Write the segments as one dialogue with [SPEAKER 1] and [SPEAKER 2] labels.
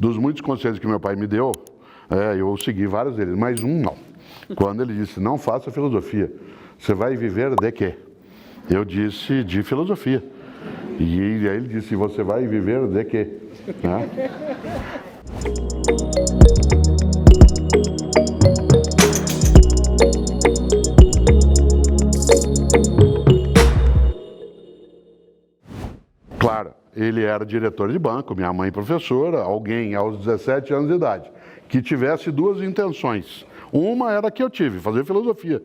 [SPEAKER 1] Dos muitos conselhos que meu pai me deu, eu segui vários deles, mas um não. Quando ele disse, não faça filosofia, você vai viver de quê? Eu disse, de filosofia. E aí ele disse, você vai viver de quê? Né? Claro, ele era diretor de banco, minha mãe professora, alguém aos 17 anos de idade, que tivesse duas intenções. Uma era a que eu tive, fazer filosofia.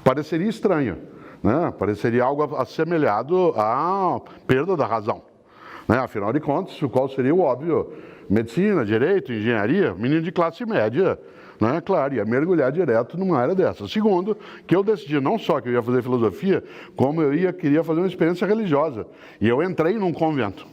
[SPEAKER 1] Pareceria estranho, né? Pareceria algo assemelhado à perda da razão. Né? Afinal de contas, qual seria o óbvio? Medicina, direito, engenharia, menino de classe média, né? Claro, ia mergulhar direto numa área dessa. Segundo, que eu decidi não só que eu ia fazer filosofia, como queria fazer uma experiência religiosa. E eu entrei num convento.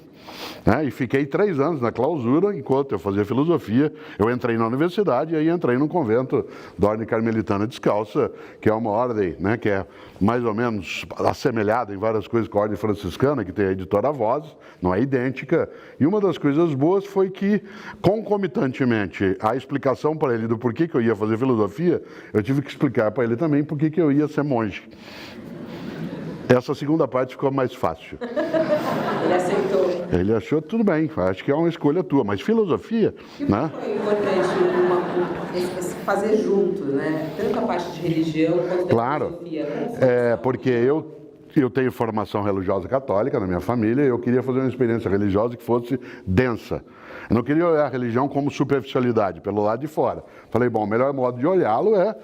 [SPEAKER 1] E fiquei 3 anos na clausura, enquanto eu fazia filosofia. Eu entrei na universidade e aí entrei num convento da Ordem Carmelitana Descalça, que é uma ordem, né, que é mais ou menos assemelhada em várias coisas com a Ordem Franciscana, que tem a editora Vozes, não é idêntica. E uma das coisas boas foi que, concomitantemente, a explicação para ele do porquê que eu ia fazer filosofia, eu tive que explicar para ele também porquê que eu ia ser monge. Essa segunda parte ficou mais fácil.
[SPEAKER 2] Ele aceitou.
[SPEAKER 1] Ele achou tudo bem, acho que é uma escolha tua, mas filosofia, né?
[SPEAKER 2] Foi importante fazer junto, né? Tanto a parte de religião quanto da filosofia.
[SPEAKER 1] Porque eu tenho formação religiosa católica na minha família e eu queria fazer uma experiência religiosa que fosse densa. Eu não queria olhar a religião como superficialidade, pelo lado de fora. Falei, bom, o melhor modo de olhá-lo é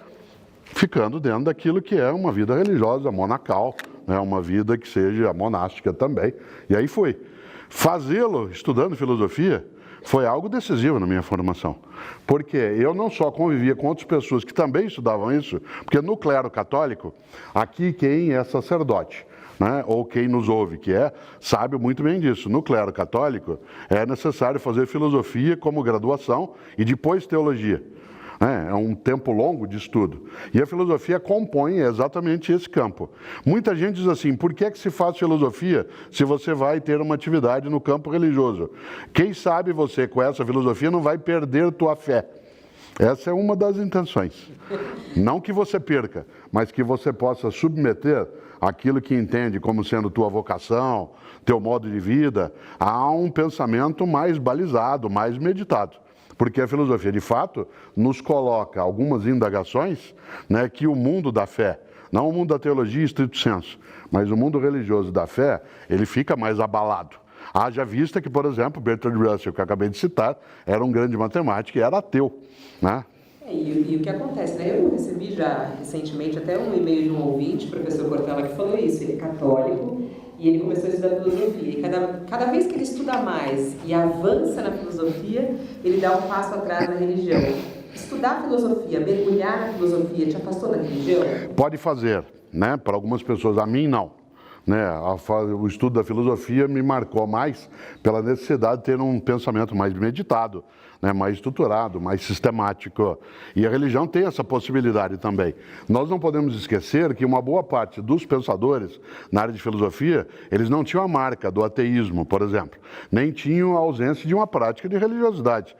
[SPEAKER 1] ficando dentro daquilo que é uma vida religiosa, monacal, né? Uma vida que seja monástica também. E aí foi. Fazê-lo, estudando filosofia, foi algo decisivo na minha formação. Porque eu não só convivia com outras pessoas que também estudavam isso, porque no clero católico, aqui quem é sacerdote, né, ou quem nos ouve, sabe muito bem disso. No clero católico, é necessário fazer filosofia como graduação e depois teologia. É um tempo longo de estudo. E a filosofia compõe exatamente esse campo. Muita gente diz assim, por que se faz filosofia se você vai ter uma atividade no campo religioso? Quem sabe você, com essa filosofia, não vai perder tua fé. Essa é uma das intenções. Não que você perca, mas que você possa submeter aquilo que entende como sendo tua vocação, teu modo de vida, a um pensamento mais balizado, mais meditado. Porque a filosofia, de fato, nos coloca algumas indagações, né, que o mundo da fé, não o mundo da teologia estrito sensu, mas o mundo religioso da fé, ele fica mais abalado. Haja vista que, por exemplo, Bertrand Russell, que eu acabei de citar, era um grande matemático e era ateu, né?
[SPEAKER 2] E o que acontece, né? Eu recebi já recentemente até um e-mail de um ouvinte, professor Cortella, que falou isso. Ele é católico e ele começou a estudar filosofia. E cada vez que ele estuda mais e avança na filosofia, ele dá um passo atrás na religião. Estudar filosofia, mergulhar na filosofia, te afastou da religião?
[SPEAKER 1] Pode fazer, né? Para algumas pessoas, a mim não. Né? O estudo da filosofia me marcou mais pela necessidade de ter um pensamento mais meditado, né? Mais estruturado, mais sistemático. E a religião tem essa possibilidade também. Nós não podemos esquecer que uma boa parte dos pensadores na área de filosofia, eles não tinham a marca do ateísmo, por exemplo, nem tinham a ausência de uma prática de religiosidade.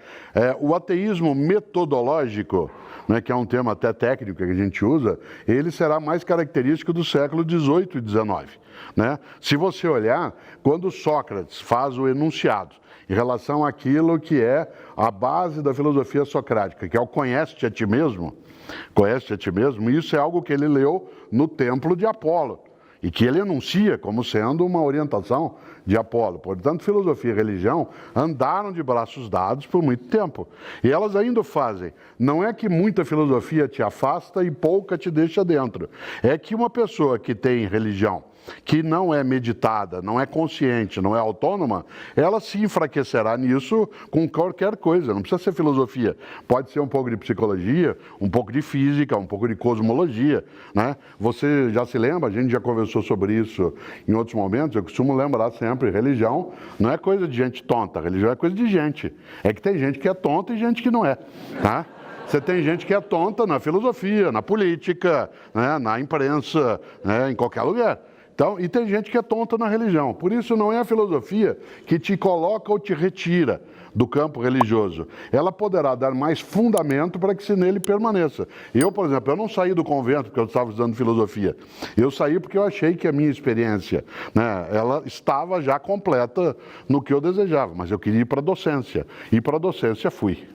[SPEAKER 1] O ateísmo metodológico, né, que é um termo até técnico que a gente usa, ele será mais característico do século XVIII e XIX. Né? Se você olhar, quando Sócrates faz o enunciado em relação àquilo que é a base da filosofia socrática, que é o conhece-te a ti mesmo, isso é algo que ele leu no templo de Apolo, e que ele enuncia como sendo uma orientação de Apolo. Portanto, filosofia e religião andaram de braços dados por muito tempo. E elas ainda o fazem. Não é que muita filosofia te afasta e pouca te deixa dentro. É que uma pessoa que tem religião, que não é meditada, não é consciente, não é autônoma, ela se enfraquecerá nisso com qualquer coisa, não precisa ser filosofia, pode ser um pouco de psicologia, um pouco de física, um pouco de cosmologia, né? Você já se lembra, a gente já conversou sobre isso em outros momentos, eu costumo lembrar sempre, religião não é coisa de gente tonta, religião é coisa de gente, é que tem gente que é tonta e gente que não é, tá? Você tem gente que é tonta na filosofia, na política, né, na imprensa, né, em qualquer lugar. Então, e tem gente que é tonta na religião. Por isso não é a filosofia que te coloca ou te retira do campo religioso. Ela poderá dar mais fundamento para que se nele permaneça. Eu, por exemplo, eu não saí do convento porque eu estava estudando filosofia. Eu saí porque eu achei que a minha experiência, né, ela estava já completa no que eu desejava, mas eu queria ir para a docência. E para a docência fui.